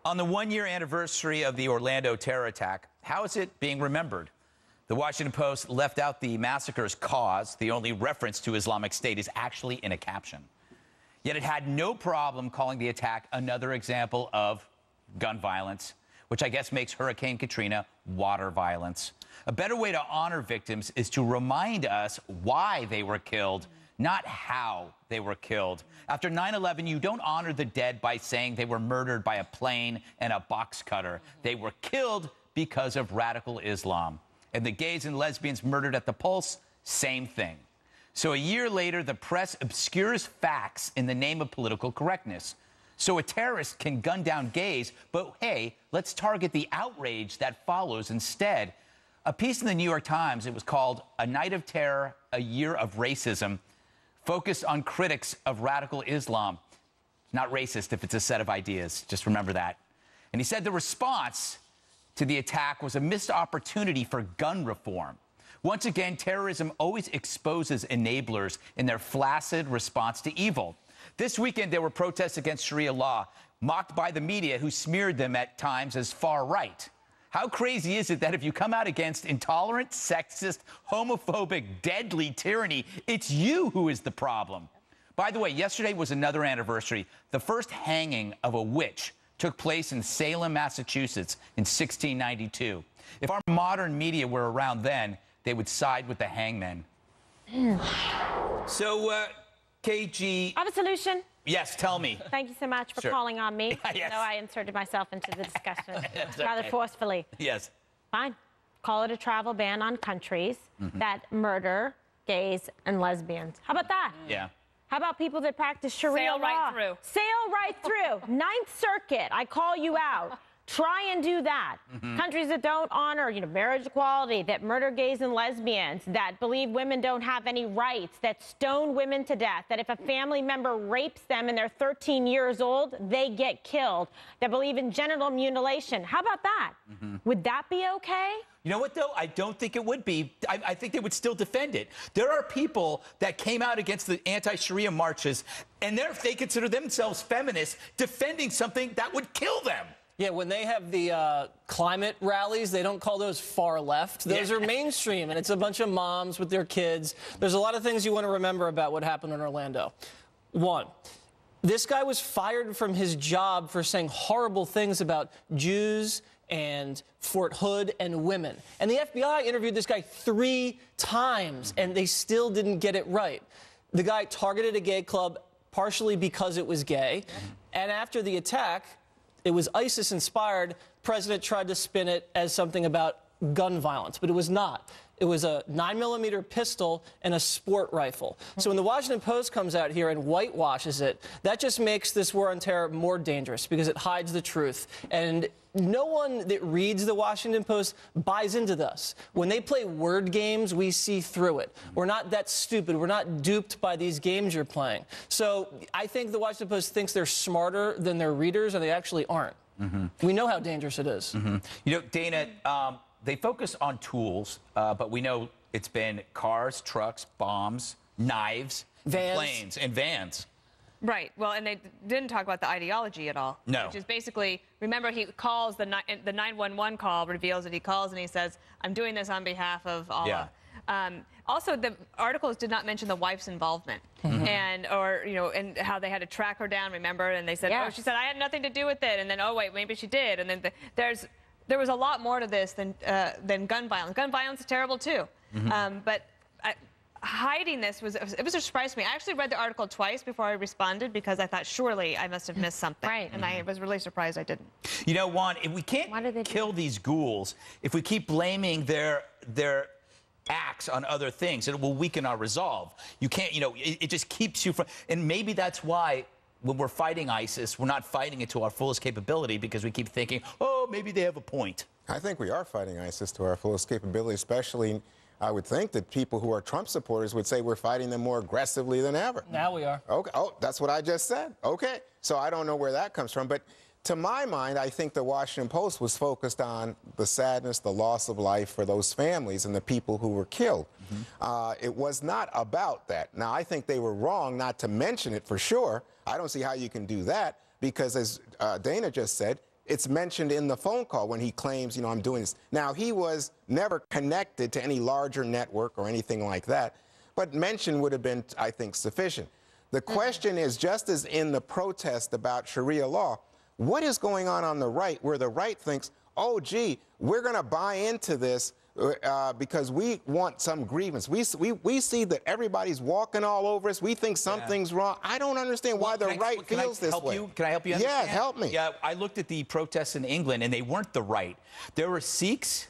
On the one-year anniversary of the Orlando terror attack, how is it being remembered? The Washington Post left out the massacre's cause. The only reference to Islamic State is actually in a caption. Yet it had no problem calling the attack another example of gun violence, which I guess makes Hurricane Katrina water violence. A better way to honor victims is to remind us why they were killed, not how they were killed. After 9/11, you don't honor the dead by saying they were murdered by a plane and a box cutter. They were killed because of radical Islam. And the gays and lesbians murdered at the Pulse, same thing. So a year later, the press obscures facts in the name of political correctness. So a terrorist can gun down gays, but hey, let's target the outrage that follows instead. A piece in the New York Times, it was called A Night of Terror, A Year of Racism, focused on critics of radical Islam. It's not racist if it's a set of ideas. Just remember that. And he said the response to the attack was a missed opportunity for gun reform. Once again, terrorism always exposes enablers in their flaccid response to evil. This weekend, there were protests against Sharia law, mocked by the media who smeared them at times as far right. How crazy is it that if you come out against intolerant, sexist, homophobic, deadly tyranny, it's you who is the problem? By the way, yesterday was another anniversary. The first hanging of a witch took place in Salem, Massachusetts in 1692. If our modern media were around then, they would side with the hangmen. So, KG... I have a solution. Yes, tell me. Thank you so much for calling on me. Yes. I know I inserted myself into the discussion That's rather okay. forcefully. Yes. Fine. Call it a travel ban on countries that murder gays and lesbians. How about that? Yeah. How about people that practice Sharia law? Sail right through. Sail right through. Ninth Circuit, I call you out. Try and do that. Countries that don't honor, marriage equality, that murder gays and lesbians, that believe women don't have any rights, that stone women to death, that if a family member rapes them and they're 13 years old, they get killed, that believe in genital mutilation. How about that? Would that be okay? You know what, though? I don't think it would be. I think they would still defend it. There are people that came out against the anti-Sharia marches, and they consider themselves feminists, defending something that would kill them. Yeah, when they have the climate rallies, they don't call those far left. Those are mainstream, and it's a bunch of moms with their kids. There's a lot of things you want to remember about what happened in Orlando. One, this guy was fired from his job for saying horrible things about Jews and Fort Hood and women. And the FBI interviewed this guy 3 times, and they still didn't get it right. The guy targeted a gay club partially because it was gay, and after the attack, it was ISIS-inspired. The president tried to spin it as something about gun violence, but it was not. It was a 9mm pistol and a sport rifle. So when the Washington Post comes out here and whitewashes it, that just makes this war on terror more dangerous because it hides the truth. And no one that reads the Washington Post buys into this. When they play word games, we see through it. We're not that stupid. We're not duped by these games you're playing. So I think the Washington Post thinks they're smarter than their readers, and they actually aren't. We know how dangerous it is. Dana, they focus on tools, but we know it's been cars, trucks, bombs, knives, Vans. planes, and vans. Right. Well, and they didn't talk about the ideology at all. No. Which is basically, remember, he calls the 911 call, reveals that he calls and he says, I'm doing this on behalf of Allah. Yeah. Also, the articles did not mention the wife's involvement and how they had to track her down, remember? And they said, oh, she said, I had nothing to do with it. And then, oh, wait, maybe she did. And then there was a lot more to this than gun violence. Gun violence is terrible, too. But hiding this was a surprise to me. I actually read the article twice before I responded because I thought surely I must have missed something. Right. And I was really surprised I didn't. You know, Juan, if we can't kill these ghouls, if we keep blaming their acts on other things, it will weaken our resolve. You can't, it just keeps you from, and maybe that's why when we're fighting ISIS, we're not fighting it to our fullest capability because we keep thinking, oh, maybe they have a point. I think we are fighting ISIS to our fullest capability, especially I would think that people who are Trump supporters would say we're fighting them more aggressively than ever. Now we are. Okay. Oh, that's what I just said. Okay. So I don't know where that comes from. But to my mind, I think the Washington Post was focused on the sadness, the loss of life for those families and the people who were killed. It was not about that. Now, I think they were wrong not to mention it for sure. I don't see how you can do that because, as Dana just said, it's mentioned in the phone call when he claims, you know, I'm doing this. Now, he was never connected to any larger network or anything like that, but mention would have been, I think, sufficient. The question is, just as in the protest about Sharia law, what is going on the right, where the right thinks, oh, gee, we're going to buy into this because we want some grievance. We see that everybody's walking all over us. We think something's wrong. I don't understand why the right feels this way. Can I help you understand? Yeah, help me. Yeah, I looked at the protests in England, and they weren't the right. There were Sikhs,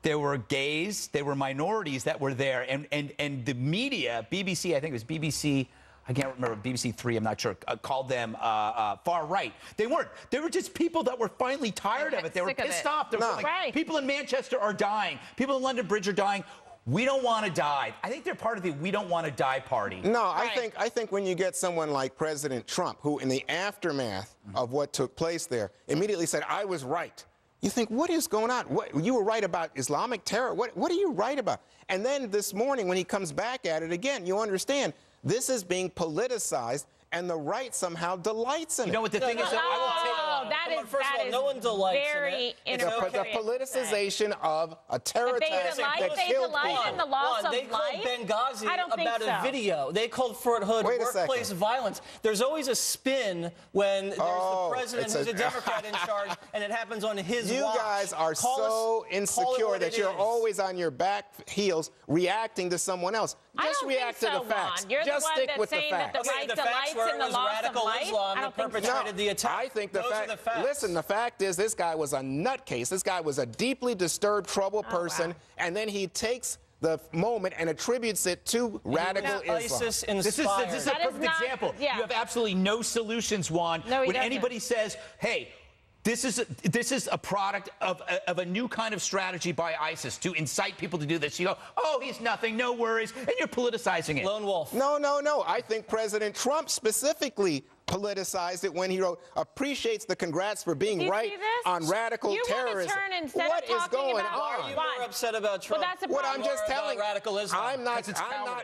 there were gays, there were minorities that were there, and the media, BBC, I think it was BBC, I can't remember, BBC 3, I'm not sure, called them far right. They weren't. They were just people that were finally tired of it. They were pissed off. They were like, people in Manchester are dying. People in London Bridge are dying. We don't want to die. I think they're part of the we don't want to die party. No, I think when you get someone like President Trump, who in the aftermath of what took place there, immediately said, I was right. You think, what is going on? You were right about Islamic terror. What are you right about? And then this morning, when he comes back at it again, you understand this is being politicized, and the right somehow delights in it. You know what the thing is? No one delights very in it. The politicization of a terror attack that killed people. In the loss of they called life? Benghazi I don't think about so. a video. They called Fort Hood workplace violence. There's always a spin when there's the president who's a Democrat in charge, and it happens on his watch. You guys are so insecure that you're always on your back heels reacting to someone else. Just react to the facts. Just stick with the facts. The right delights in the loss of life? Islam that perpetrated the attack. I think the fact. Listen, the fact is, this guy was a nutcase. This guy was a deeply disturbed, troubled person, and then he takes the moment and attributes it to radical Islam. ISIS inspired. This is a perfect example. Yeah. You have absolutely no solutions, Juan. No, when anybody says, hey, this is a product of a new kind of strategy by ISIS to incite people to do this. You go, oh, he's nothing, no worries, and you're politicizing it. Lone wolf. No. I think President Trump specifically politicized it when he wrote, appreciates the congrats for being right on radical terrorism. What is going on? Why are you more upset about Trump? Well, that's What I'm just telling you, radical Islam. I'm not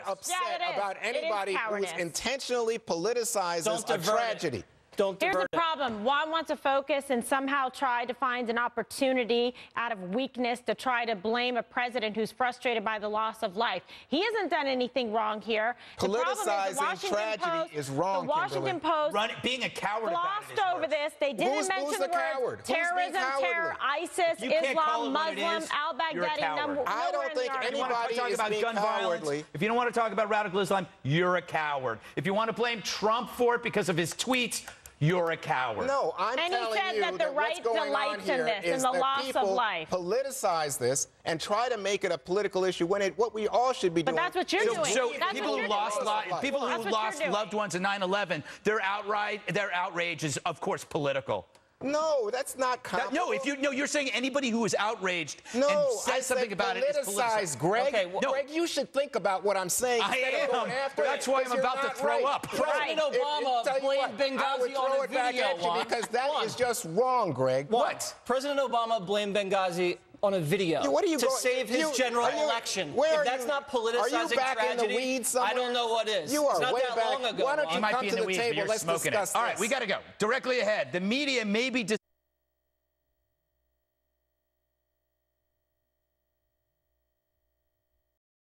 upset about anybody who is intentionally politicizes a tragedy. Here's the problem. Juan wants to focus and somehow try to find an opportunity out of weakness to try to blame a president who's frustrated by the loss of life. He hasn't done anything wrong here. Politicizing tragedy is wrong, The Washington Post being a coward glossed over this. They didn't mention the word terrorism, terror, ISIS, Islam, Muslim, al-Baghdadi. I don't think anybody is being cowardly. If you don't want to talk about radical Islam, you're a coward. If you want to blame Trump for it because of his tweets, you're a coward. No, I'm telling you that what's going on here is that people politicize this and try to make it a political issue when what we all should be doing. But that's what you're doing. So people who lost loved ones in 9/11, their outrage is, of course, political. No, that's not comparable. You're saying anybody who is outraged and says something about it is politicized. Greg. Okay, Greg, you should think about what I'm saying. I am. That's why I'm about to throw up. President Obama blamed Benghazi on a video. Because that is just wrong, Greg. What? President Obama blamed Benghazi on a video to save his general election. If that's not politicizing tragedy, I don't know what is. You are way back. Long ago. Why don't you come to the table? Let's discuss this. All right, we got to go. Directly ahead, the media may be